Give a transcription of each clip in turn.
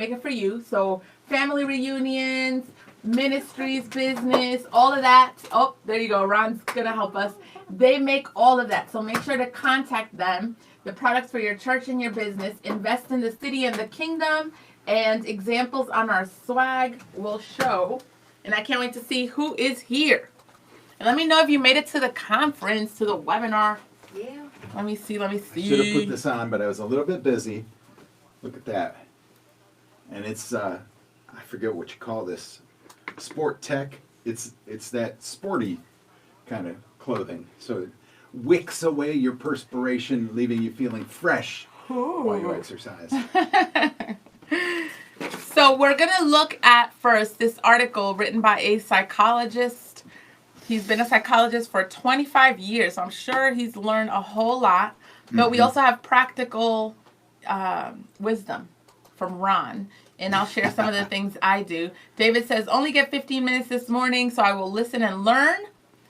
make it for you. So family reunions, ministries, business, all of that. Oh, there you go. Ron's gonna help us. They make all of that. So make sure to contact them. The products for your church and your business. Invest in the city and the kingdom. And examples on our swag will show. And I can't wait to see who is here. And let me know if you made it to the conference, to the webinar. Yeah. Let me see. I should have put this on, but I was a little bit busy. Look at that. And it's, I forget what you call this, sport tech. It's that sporty kind of clothing. So it wicks away your perspiration, leaving you feeling fresh while you exercise. So we're going to look at first this article written by a psychologist. He's been a psychologist for 25 years. So I'm sure he's learned a whole lot. But we also have practical wisdom from Ron. And I'll share some of the things I do. David says, only get 15 minutes this morning, so I will listen and learn.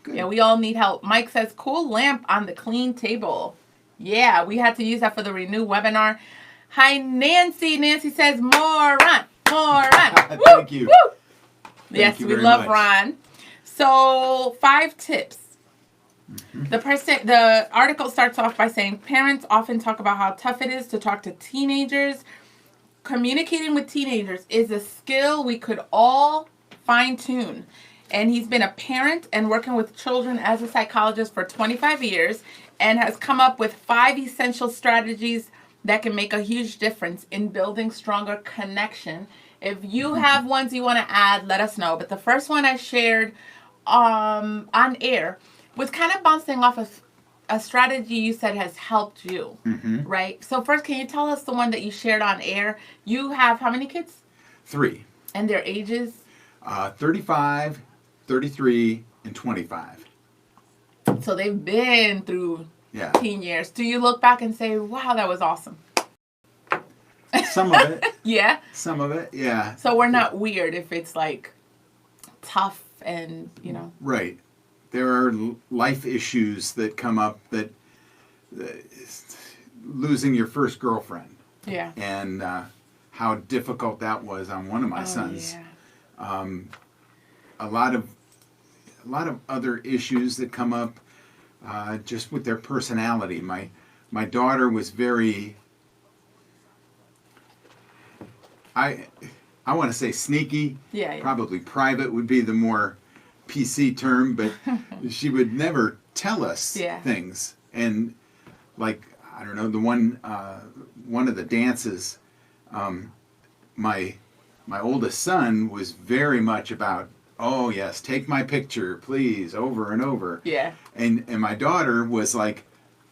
Good. Yeah, we all need help. Mike says, cool lamp on the clean table. Yeah, we had to use that for the Renew webinar. Hi, Nancy. Nancy says, more Ron. More Ron. Thank you. Woo. Yes, you we very love much. Ron. So 5 tips. The article starts off by saying parents often talk about how tough it is to talk to teenagers. Communicating with teenagers is a skill we could all fine tune. And he's been a parent and working with children as a psychologist for 25 years and has come up with 5 essential strategies that can make a huge difference in building stronger connection. If you have ones you want to add, let us know. But the first one I shared on air was kind of bouncing off of a strategy you said has helped you, right? So first, can you tell us the one that you shared on air? You have how many kids? 3. And their ages? 35, 33, and 25. So they've been through teen years. Do you look back and say, wow, that was awesome? Some of it. Yeah? Some of it, yeah. So we're not weird if it's like tough and, Right. There are life issues that come up that losing your first girlfriend. Yeah. And how difficult that was on one of my sons. Yeah. A lot of other issues that come up just with their personality. My daughter was very, I want to say sneaky. Yeah. Probably private would be the more PC term, but she would never tell us things. And like, I don't know, the one of the dances, my oldest son was very much about, oh yes, take my picture, please, over and over. Yeah. And my daughter was like,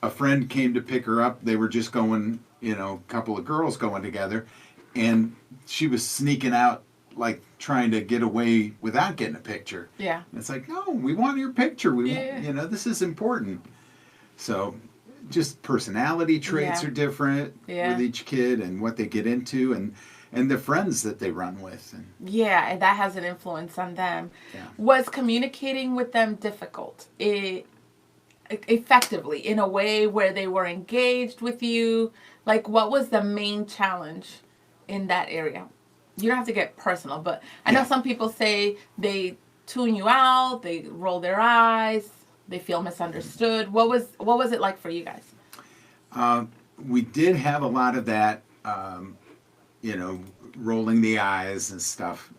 a friend came to pick her up. They were just going, a couple of girls going together, and she was sneaking out, like trying to get away without getting a picture. Yeah. And it's like, no, we want your picture. We want, this is important. So just personality traits are different with each kid and what they get into and the friends that they run with. And and that has an influence on them. Yeah. Was communicating with them difficult? Effectively, in a way where they were engaged with you? Like, what was the main challenge in that area? You don't have to get personal, but I know some people say they tune you out, they roll their eyes, they feel misunderstood. What was it like for you guys? We did have a lot of that, rolling the eyes and stuff.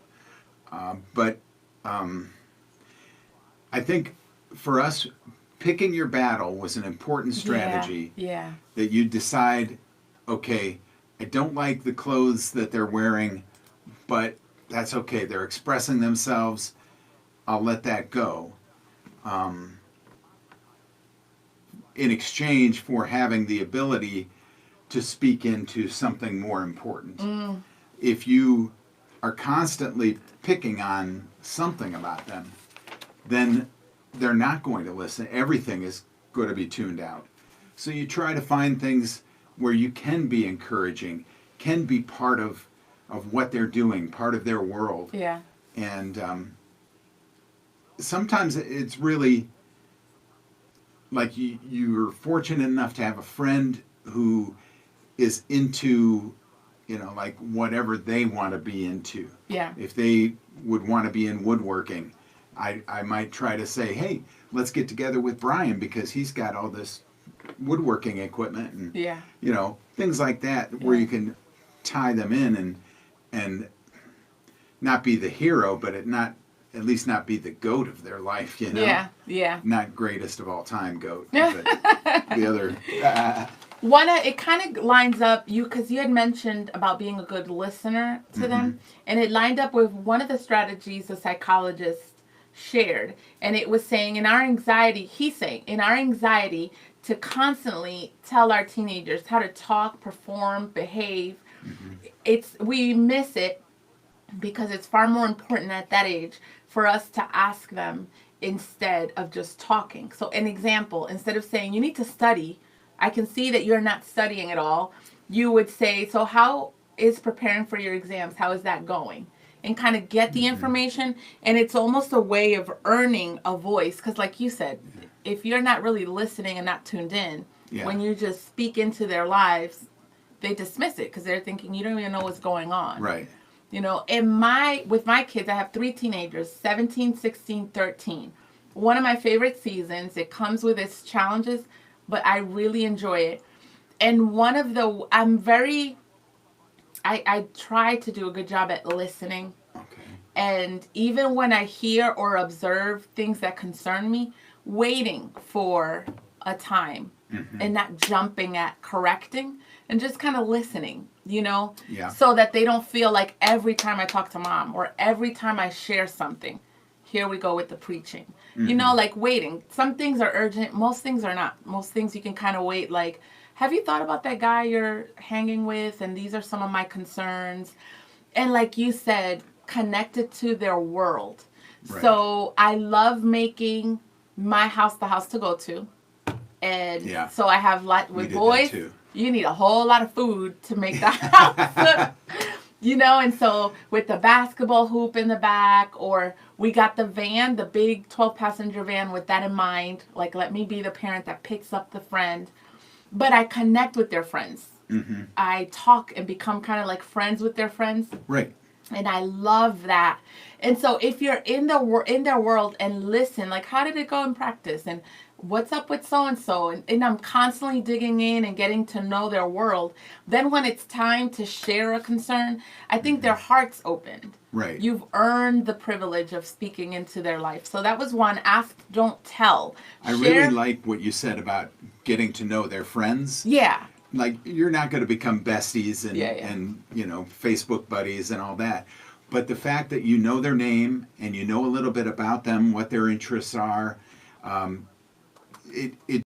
But I think for us, picking your battle was an important strategy. Yeah. That you decide, okay, I don't like the clothes that they're wearing, but that's okay. They're expressing themselves. I'll let that go. In exchange for having the ability to speak into something more important. If you are constantly picking on something about them, then they're not going to listen. Everything is going to be tuned out. So you try to find things where you can be encouraging, can be part of what they're doing, part of their world. Yeah. And sometimes it's really like you're fortunate enough to have a friend who is into like whatever they want to be into. Yeah. If they would want to be in woodworking, I might try to say, hey, let's get together with Brian because he's got all this woodworking equipment and Yeah. things like that where Yeah. you can tie them in and not be the hero, but at least not be the goat of their life, Yeah. Yeah. Not greatest of all time goat, but the other. It kind of lines up because you had mentioned about being a good listener to them, and it lined up with one of the strategies the psychologist shared, and it was saying in our anxiety to constantly tell our teenagers how to talk, perform, behave, we miss it because it's far more important at that age for us to ask them instead of just talking. So an example, instead of saying you need to study, I can see that you're not studying at all, you would say, so how is preparing for your exams, how is that going? And kind of get the information, and it's almost a way of earning a voice, because like you said, if you're not really listening and not tuned in, when you just speak into their lives, they dismiss it because they're thinking you don't even know what's going on. Right. With my kids, I have 3 teenagers, 17, 16, 13. One of my favorite seasons. It comes with its challenges, but I really enjoy it. And I try to do a good job at listening. Okay. And even when I hear or observe things that concern me, waiting for a time and not jumping at correcting and just kind of listening, so that they don't feel like every time I talk to mom or every time I share something, here we go with the preaching. Like waiting. Some things are urgent. Most things are not. Most things you can kind of wait. Like, have you thought about that guy you're hanging with? And these are some of my concerns. And like you said, connected to their world. Right. So I love making my house the house to go to. And so I have with boys, you need a whole lot of food to make the house. And so with the basketball hoop in the back, or we got the van, the big 12-passenger van with that in mind. Like, let me be the parent that picks up the friend. But I connect with their friends. I talk and become kind of like friends with their friends. Right. And I love that. And so if you're in their world and listen, like, how did it go in practice? And what's up with so-and-so? And I'm constantly digging in and getting to know their world. Then when it's time to share a concern, I think their heart's opened. Right. You've earned the privilege of speaking into their life. So that was one. Ask, don't tell. I really like what you said about getting to know their friends. Yeah. Like, you're not going to become besties and Facebook buddies and all that. But the fact that you know their name and you know a little bit about them, what their interests are, it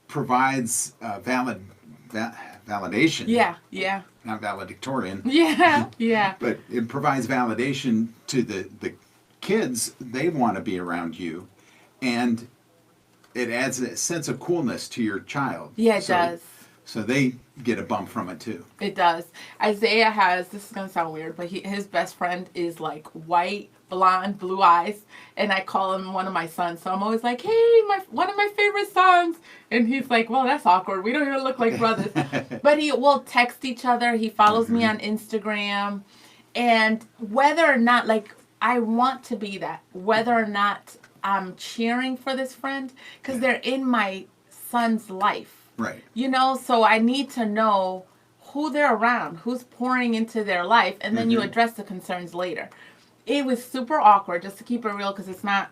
provides validation. Yeah. Not valedictorian. Yeah. But it provides validation to the kids. They want to be around you. And it adds a sense of coolness to your child. Yeah, it does. So they get a bump from it too. It does. Isaiah this is going to sound weird, but his best friend is like white, blonde, blue eyes. And I call him one of my sons. So I'm always like, hey, one of my favorite sons. And he's like, well, that's awkward. We don't even look like brothers. But we'll text each other. He follows me on Instagram. And whether or not, like, I want to be that, whether or not I'm cheering for this friend, because they're in my son's life. Right. So I need to know who they're around, who's pouring into their life, and then you address the concerns later. It was super awkward, just to keep it real, because it's not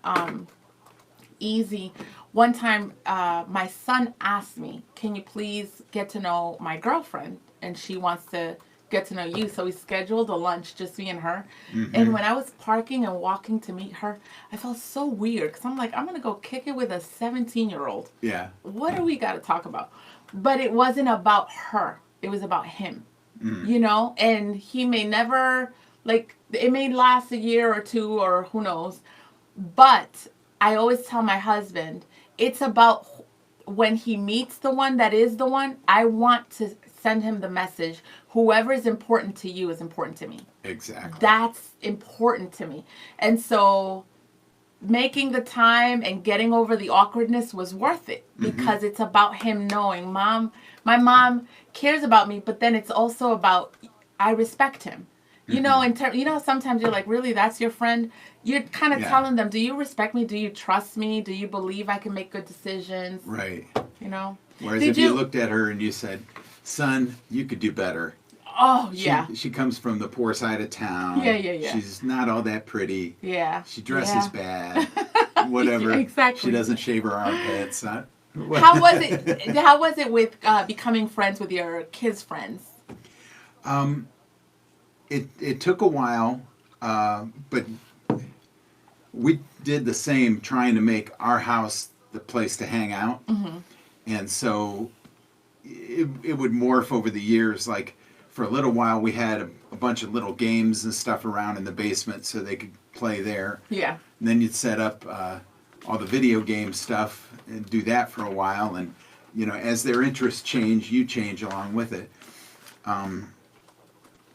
easy. One time, my son asked me, can you please get to know my girlfriend? And she wants to get to know you. So we scheduled a lunch, just me and her. And when I was parking and walking to meet her, I felt so weird because I'm like, I'm going to go kick it with a 17-year-old. Yeah. What do we got to talk about? But it wasn't about her. It was about him, and he may never, like, it may last a year or two or who knows. But I always tell my husband, it's about when he meets the one that is the one, I want to send him the message, whoever is important to you is important to me. Exactly. That's important to me. And so making the time and getting over the awkwardness was worth it because it's about him knowing, my My mom cares about me, but then it's also about I respect him. You know, sometimes you're like, really, that's your friend? You're kind of Yeah. telling them, do you respect me? Do you trust me? Do you believe I can make good decisions? Right. You know? Whereas Did if you looked at her and you said, son, you could do better. Oh, yeah. She comes from the poor side of town. Yeah. She's not all that pretty. Yeah. She dresses bad. Whatever. Exactly. She doesn't shave her armpits. How was it? How was it with becoming friends with your kids' friends? It took a while, but we did the same, trying to make our house the place to hang out. And so it would morph over the years. Like for a little while, we had a bunch of little games and stuff around in the basement so they could play there. Yeah. And then you'd set up all the video game stuff and do that for a while. And, you know, as their interests change, you change along with it.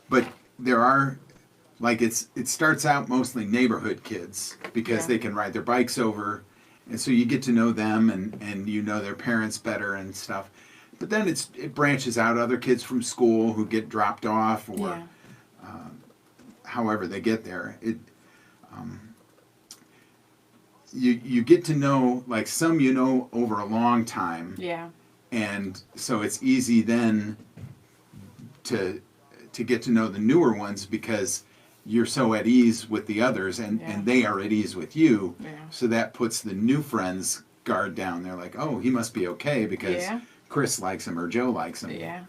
But there are, like, it starts out mostly neighborhood kids because they can ride their bikes over. And so you get to know them and you know their parents better and stuff. But then it branches out, other kids from school who get dropped off or however they get there. You get to know, like, some you know over a long time. Yeah. And so it's easy then to get to know the newer ones because you're so at ease with the others and they are at ease with you. Yeah. So that puts the new friends' guard down. They're like, oh, he must be okay because Chris likes him or Joe likes him. Yeah.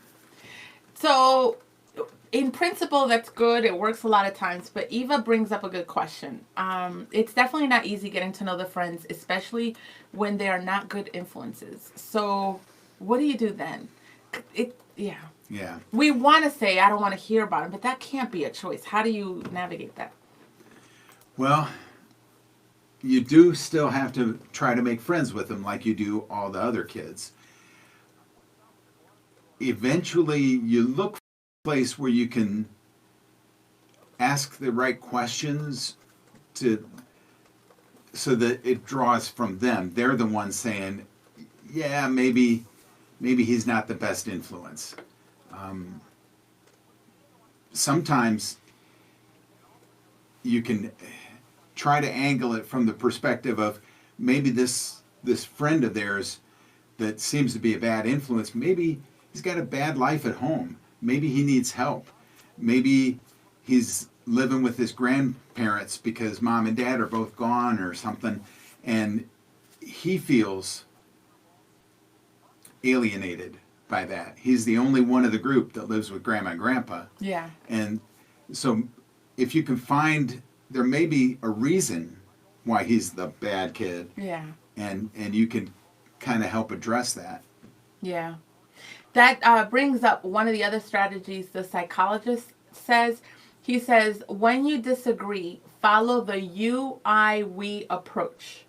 So in principle, that's good. It works a lot of times. But Eva brings up a good question. It's definitely not easy getting to know the friends, especially when they are not good influences. So what do you do then? Yeah. We want to say, I don't want to hear about it, but that can't be a choice. How do you navigate that? Well, you do still have to try to make friends with them like you do all the other kids. Eventually, you look for a place where you can ask the right questions so that it draws from them. They're the ones saying, yeah, maybe he's not the best influence. Sometimes you can try to angle it from the perspective of maybe this friend of theirs that seems to be a bad influence, maybe he's got a bad life at home. Maybe he needs help. Maybe he's living with his grandparents because mom and dad are both gone or something, and he feels alienated by that. He's the only one of the group that lives with grandma and grandpa. Yeah. And so if you can find, there may be a reason why he's the bad kid. Yeah. And you can kind of help address that. Yeah. That brings up one of the other strategies the psychologist says. He says, when you disagree, follow the you, I, we approach.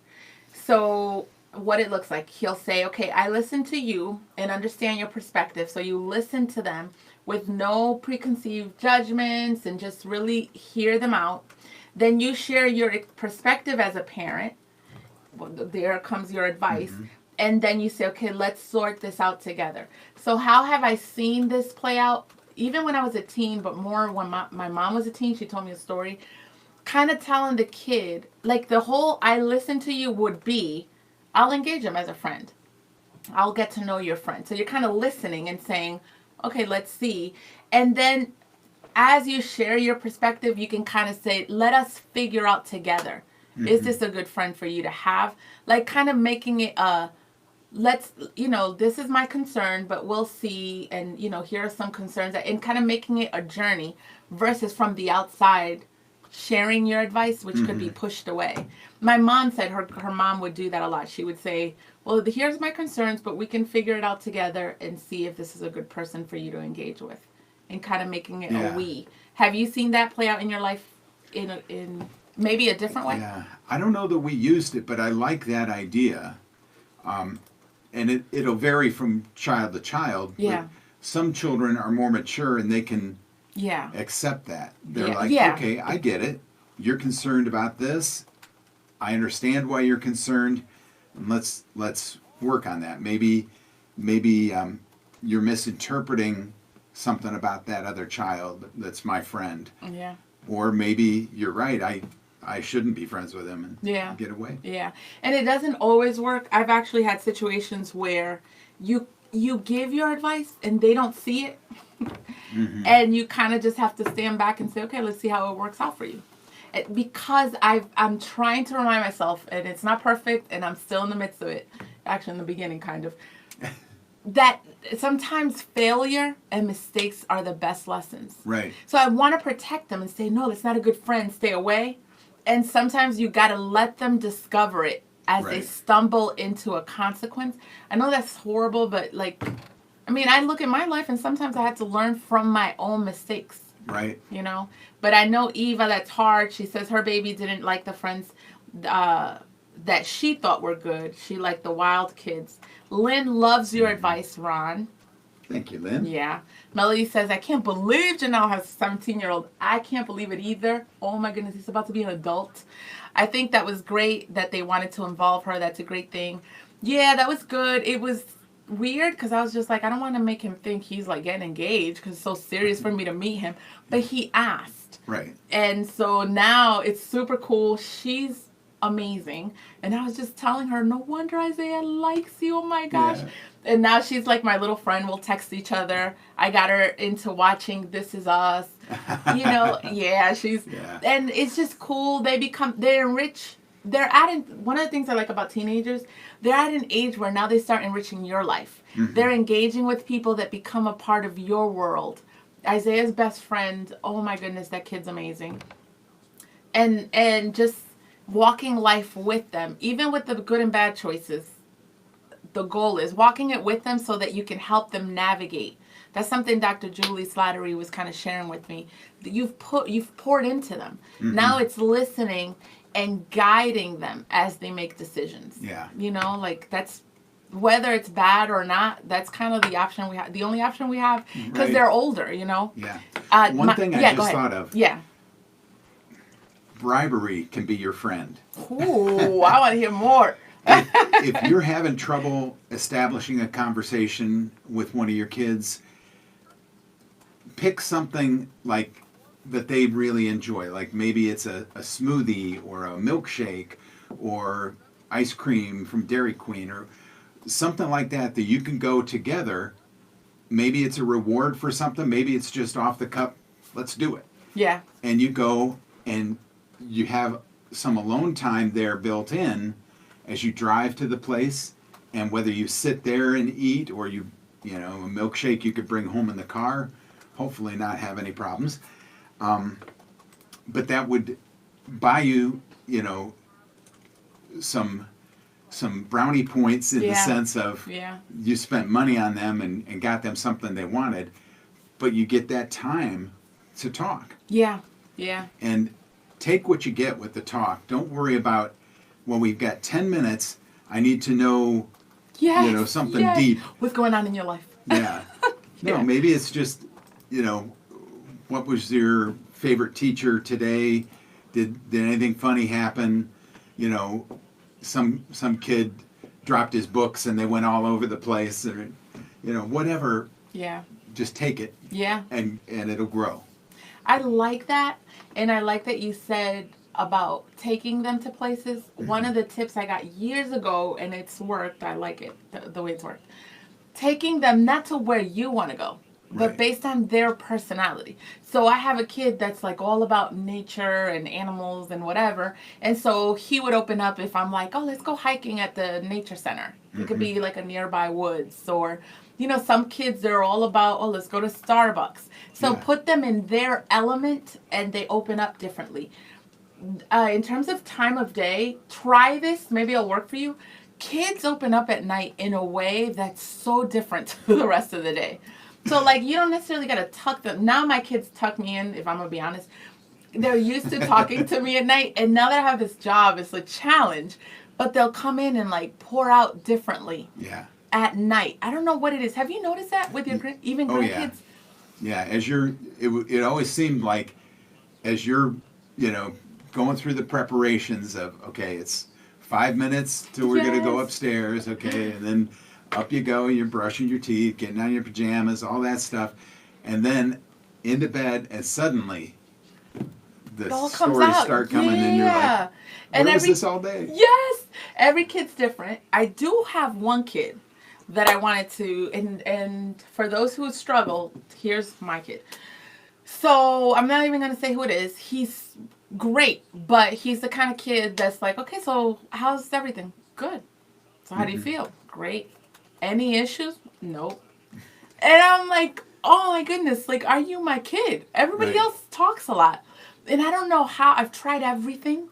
So what it looks like, he'll say, okay, I listen to you and understand your perspective. So you listen to them with no preconceived judgments and just really hear them out. Then you share your perspective as a parent. Well, there comes your advice. Mm-hmm. And then you say, okay, let's sort this out together. So how have I seen this play out? Even when I was a teen, but more when my mom was a teen, she told me a story. Kind of telling the kid, like the whole I listen to you would be, I'll engage him as a friend. I'll get to know your friend. So you're kind of listening and saying, okay, let's see. And then as you share your perspective, you can kind of say, let us figure out together. Mm-hmm. Is this a good friend for you to have? Like kind of making it let's, this is my concern, but we'll see. And, here are some concerns. And kind of making it a journey versus from the outside sharing your advice, which could be pushed away. My mom said her mom would do that a lot. She would say, well, here's my concerns, but we can figure it out together and see if this is a good person for you to engage with. And kind of making it a we. Have you seen that play out in your life in maybe a different way? Yeah. I don't know that we used it, but I like that idea. And it'll vary from child to child. Yeah. But some children are more mature and they can accept that. They're like, okay, I get it. You're concerned about this. I understand why you're concerned. And let's work on that. Maybe you're misinterpreting something about that other child that's my friend. Yeah. Or maybe you're right, I shouldn't be friends with him and Yeah. get away. Yeah. And it doesn't always work. I've actually had situations where you give your advice and they don't see it. And you kind of just have to stand back and say, okay, let's see how it works out for you. Because I'm trying to remind myself, and it's not perfect, and I'm still in the midst of it, actually in the beginning kind of, that sometimes failure and mistakes are the best lessons. Right. So I want to protect them and say, no, that's not a good friend, stay away. And sometimes you got to let them discover it as they Right. stumble into a consequence. I know that's horrible, but like, I mean, I look at my life and sometimes I had to learn from my own mistakes, Right. you know? But I know Eva, that's hard. She says her baby didn't like the friends that she thought were good. She liked the wild kids. Lynn loves your advice, Ron. Thank you, Lynn. Yeah. Melody says, I can't believe Janelle has a 17-year-old. I can't believe it either. Oh my goodness, he's about to be an adult. I think that was great that they wanted to involve her. That's a great thing. Yeah, that was good. It was weird because I was just like, I don't want to make him think he's like getting engaged because it's so serious for me to meet him. But he asked. Right. And so now it's super cool. She's amazing. And I was just telling her, no wonder Isaiah likes you. Oh my gosh. Yeah. And now she's like my little friend. We'll text each other. I got her into watching This Is Us. You know, yeah, Yeah. and it's just cool. They enrich. They're one of the things I like about teenagers, they're at an age where now they start enriching your life. They're engaging with people that become a part of your world. Isaiah's best friend, oh my goodness, that kid's amazing. And just walking life with them, even with the good and bad choices. The goal is walking it with them so that you can help them navigate. That's something Dr. Julie Slattery was kind of sharing with me. You've poured into them. Now it's listening and guiding them as they make decisions. Yeah. You know, like that's whether it's bad or not. That's kind of the option we have. The only option we have because Right. they're older. You know. Yeah. One thing I go just ahead. thought of. Yeah. Bribery can be your friend. Ooh, I want to hear more. If you're having trouble establishing a conversation with one of your kids, pick something like that they really enjoy. Like maybe it's a smoothie or a milkshake or ice cream from Dairy Queen or something like that you can go together. Maybe it's a reward for something. Maybe it's just off the cup. Let's do it. Yeah. And you go and you have some alone time there built in as you drive to the place, and whether you sit there and eat or you know, a milkshake you could bring home in the car, hopefully not have any problems. But that would buy you, you know, some brownie points in the Yeah. sense of Yeah. you spent money on them and got them something they wanted, but you get that time to talk. Yeah. Yeah. And take what you get with the talk. Don't worry about, well, we've got 10 minutes. I need to know, Yes. you know, something yes. deep. What's going on in your life? Yeah. No, Yeah. maybe it's just, you know, what was your favorite teacher today? Did anything funny happen? You know, some kid dropped his books and they went all over the place, or, you know, whatever. Yeah. Just take it Yeah. and it'll grow. I like that. And I like that you said about taking them to places. One of the tips I got years ago, and it's worked, I like it, the way it's worked. Taking them not to where you want to go, but Right. based on their personality. So I have a kid that's like all about nature and animals and whatever. And so he would open up if I'm like, oh, let's go hiking at the nature center. It could be like a nearby woods, or, you know, some kids, they're all about, oh, let's go to Starbucks. So Yeah. put them in their element and they open up differently. In terms of time of day, try this. Maybe it'll work for you. Kids open up at night in a way that's so different to the rest of the day. So, like, you don't necessarily got to tuck them. Now my kids tuck me in, if I'm going to be honest. They're used to talking to me at night. And now that I have this job, it's a challenge. But they'll come in and, like, pour out differently Yeah. at night. I don't know what it is. Have you noticed that with your even Oh, yeah. grandkids? Yeah, it always seemed like as you're, you know, going through the preparations of, okay, it's 5 minutes till we're going to go Yes. upstairs, okay, and then up you go, you're brushing your teeth, getting out of your pajamas, all that stuff, and then into bed, and suddenly the It all comes stories out. start coming, and you're like, and where was every this all day? yes, every kid's different. I do have one kid that I wanted to, and for those who struggle, here's my kid. So I'm not even gonna say who it is. He's great, but he's the kind of kid that's like, okay, so how's everything? Good. So how do you feel? Great. Any issues? Nope. And I'm like, oh my goodness, like, are you my kid? Everybody Right. else talks a lot. And I don't know how. I've tried everything.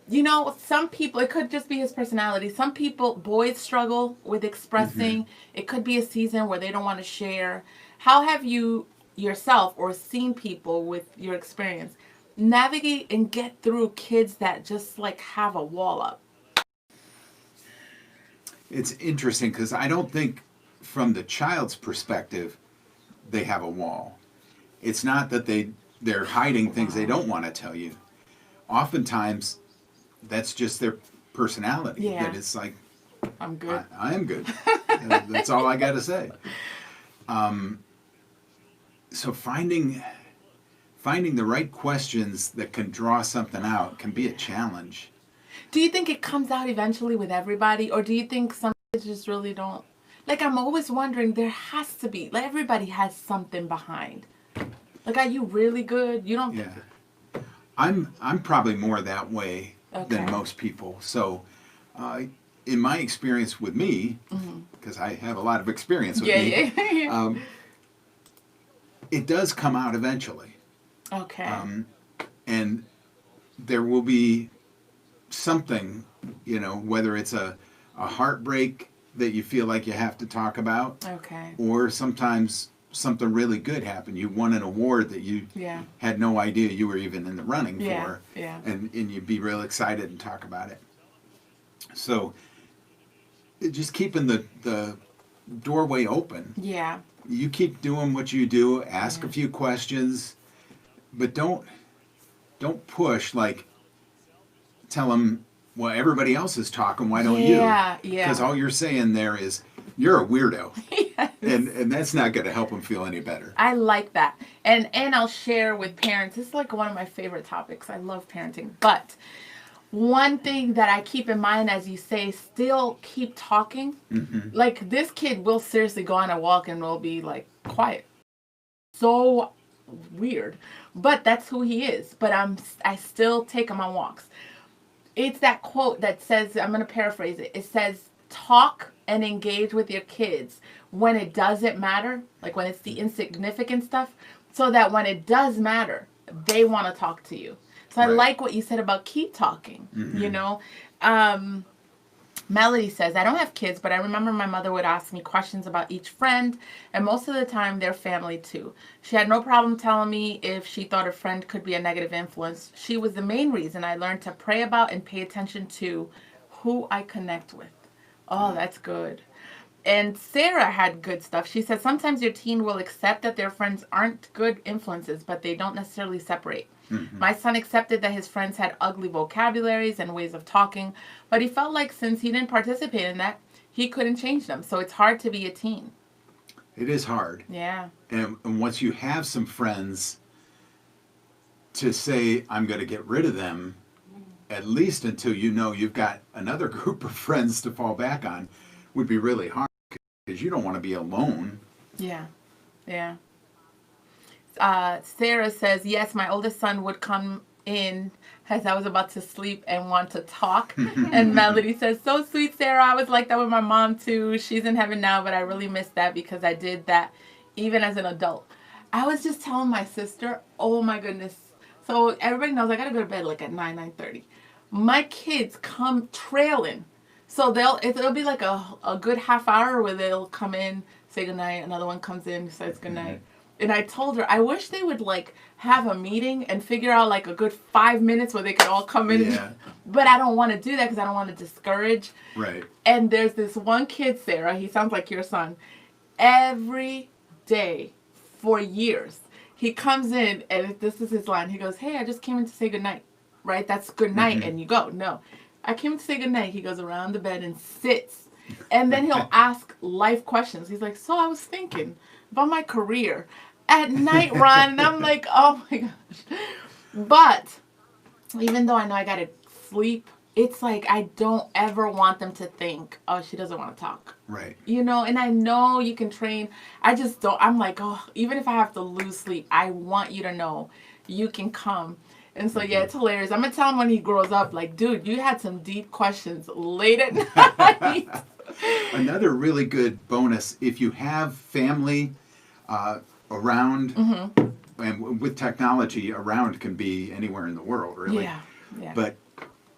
You know, some people, it could just be his personality. Some people, boys struggle with expressing. It could be a season where they don't want to share. How have you yourself or seen people with your experience navigate and get through kids that just like have a wall up? It's interesting because I don't think from the child's perspective they have a wall. It's not that they're hiding things they don't want to tell you. Oftentimes that's just their personality. Yeah. That it's like, I'm good. I am good. That's all I got to say. So finding the right questions that can draw something out can be a challenge. Do you think it comes out eventually with everybody, or do you think some kids just really don't? Like, I'm always wondering, there has to be, like, everybody has something behind. Like, are you really good? You don't. Yeah. I'm probably more that way than Okay. most people. So, in my experience with me, because I have a lot of experience with me, Yeah. it does come out eventually. Okay. And there will be something, whether it's a heartbreak that you feel like you have to talk about, Okay. or sometimes something really good happened. You won an award that you Yeah. had no idea you were even in the running Yeah. for, Yeah. and you'd be real excited and talk about it. So just keeping the doorway open. Yeah. You keep doing what you do, ask a few questions, but don't push, like tell them, well, everybody else is talking, why don't you? Yeah. Because Yeah. all you're saying there is, you're a weirdo. Yes. And that's not going to help them feel any better. I like that. And I'll share with parents. It's like one of my favorite topics. I love parenting. But one thing that I keep in mind, as you say, still keep talking. Like, this kid will seriously go on a walk and will be like quiet. So weird. But that's who he is. But I still take him on walks. It's that quote that says, I'm going to paraphrase it. It says, talk and engage with your kids when it doesn't matter, like when it's the insignificant stuff, so that when it does matter, they want to talk to you. So I Right. like what you said about keep talking, Melody says, I don't have kids, but I remember my mother would ask me questions about each friend, and most of the time they're family too. She had no problem telling me if she thought a friend could be a negative influence. She was the main reason I learned to pray about and pay attention to who I connect with. Oh, that's good. And Sarah had good stuff. She said, sometimes your teen will accept that their friends aren't good influences, but they don't necessarily separate. My son accepted that his friends had ugly vocabularies and ways of talking, but he felt like since he didn't participate in that, he couldn't change them. So it's hard to be a teen. It is hard. Yeah. And once you have some friends, to say, I'm going to get rid of them, at least until you've got another group of friends to fall back on, would be really hard, because you don't want to be alone. Yeah. Yeah. Sarah says, yes, my oldest son would come in as I was about to sleep and want to talk. And Melody says, so sweet, Sarah. I was like that with my mom too. She's in heaven now, but I really miss that because I did that even as an adult. I was just telling my sister, oh my goodness. So everybody knows I got to go to bed like at 9:30. My kids come trailing. So it'll be like a good half hour where they'll come in, say goodnight. Another one comes in, says goodnight. And I told her, I wish they would like have a meeting and figure out like a good 5 minutes where they could all come in. Yeah. But I don't want to do that because I don't want to discourage. Right. And there's this one kid, Sarah, he sounds like your son. Every day for years, he comes in and this is his line. He goes, hey, I just came in to say goodnight. Right? That's good night. And you go, no. I came in to say goodnight. He goes around the bed and sits. And then he'll ask life questions. He's like, so I was thinking about my career at night, Ron. And I'm like, oh my gosh. But even though I know I got to sleep, it's like I don't ever want them to think, oh, she doesn't want to talk. Right. You know, and I know you can train. I just don't. I'm like, oh, even if I have to lose sleep, I want you to know you can come. And so, yeah, it's hilarious. I'm going to tell him when he grows up, like, dude, you had some deep questions late at night. Another really good bonus, if you have family around, and with technology, around can be anywhere in the world, really. Yeah, yeah. But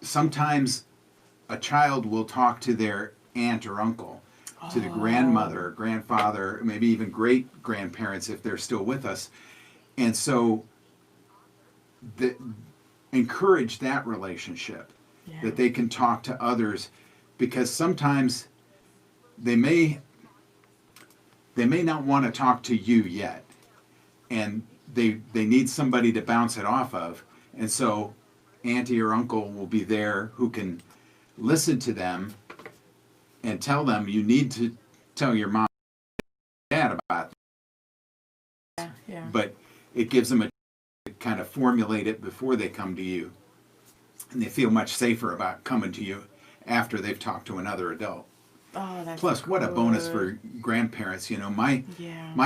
sometimes a child will talk to their aunt or uncle, to the grandmother, grandfather, maybe even great grandparents if they're still with us. And so encourage that relationship, that they can talk to others, because sometimes they may not want to talk to you yet, and they need somebody to bounce it off of. And so auntie or uncle will be there who can listen to them and tell them, you need to tell your mom and dad about this. Yeah. But it gives them a kind of formulate it before they come to you, and they feel much safer about coming to you after they've talked to another adult. Oh, that's Plus, what a bonus for grandparents. You know, my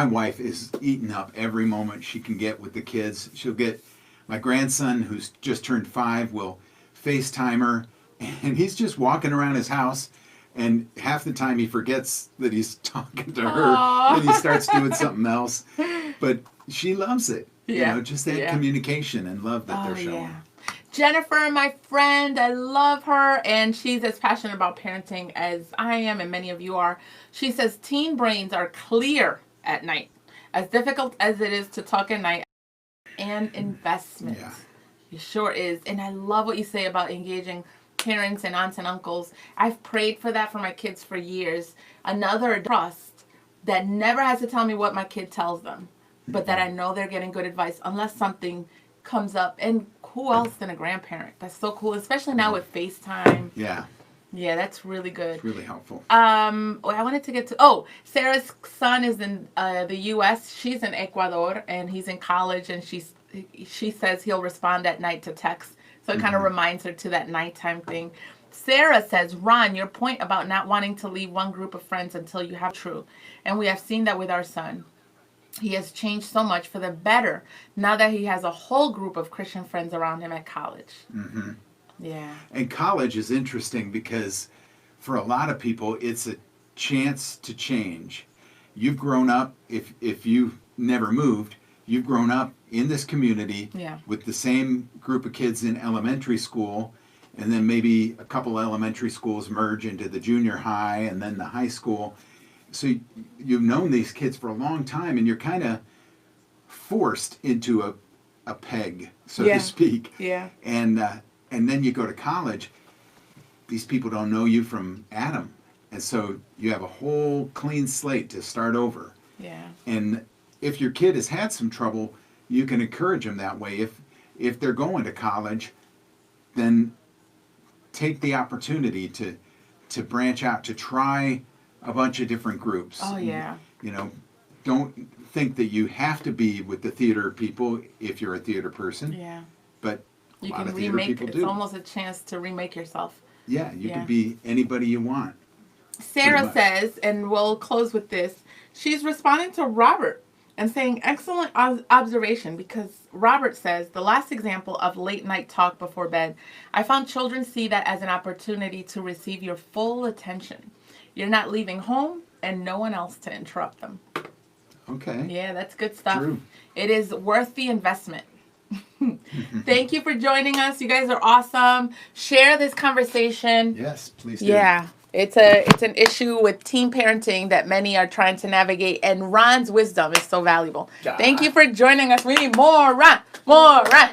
wife is eating up every moment she can get with the kids. She'll get my grandson, who's just turned 5, will FaceTime her, and he's just walking around his house, and half the time he forgets that he's talking to her, and he starts doing something else. But she loves it. You know, just that communication and love that they're showing. Yeah. Jennifer, my friend, I love her, and she's as passionate about parenting as I am, and many of you are. She says teen brains are clear at night. As difficult as it is to talk at night, and investment. Yeah. It sure is. And I love what you say about engaging parents and aunts and uncles. I've prayed for that for my kids for years. Another trust that never has to tell me what my kid tells them, but that I know they're getting good advice unless something comes up. And who else than a grandparent? That's so cool, especially now with FaceTime. Yeah. Yeah, that's really good. It's really helpful. I wanted to get to, Sarah's son is in the U.S. She's in Ecuador, and he's in college, and she says he'll respond at night to texts. So it kind of reminds her to that nighttime thing. Sarah says, Ron, your point about not wanting to leave one group of friends until you have true. And we have seen that with our son. He has changed so much for the better now that he has a whole group of Christian friends around him at college. Mm-hmm. Yeah. And college is interesting because for a lot of people, it's a chance to change. You've grown up, if you've never moved, you've grown up in this community with the same group of kids in elementary school, and then maybe a couple elementary schools merge into the junior high and then the high school. So you've known these kids for a long time, and you're kind of forced into a peg, so to speak. Yeah. And then you go to college, these people don't know you from Adam. And so you have a whole clean slate to start over. Yeah. And if your kid has had some trouble, you can encourage them that way. If they're going to college, then take the opportunity to branch out, to try a bunch of different groups. Oh, yeah. You know, don't think that you have to be with the theater people if you're a theater person. Yeah. But you a lot can of theater remake. people It's do. almost a chance to remake yourself. Yeah, you can be anybody you want. Sarah says, and we'll close with this, she's responding to Robert and saying, excellent observation, because Robert says, the last example of late night talk before bed, I found children see that as an opportunity to receive your full attention. You're not leaving home and no one else to interrupt them. Okay. Yeah, that's good stuff. True. It is worth the investment. Thank you for joining us. You guys are awesome. Share this conversation. Yes, please do. Yeah. It's an issue with teen parenting that many are trying to navigate, and Ron's wisdom is so valuable. Thank you for joining us. We need more Ron. More Ron.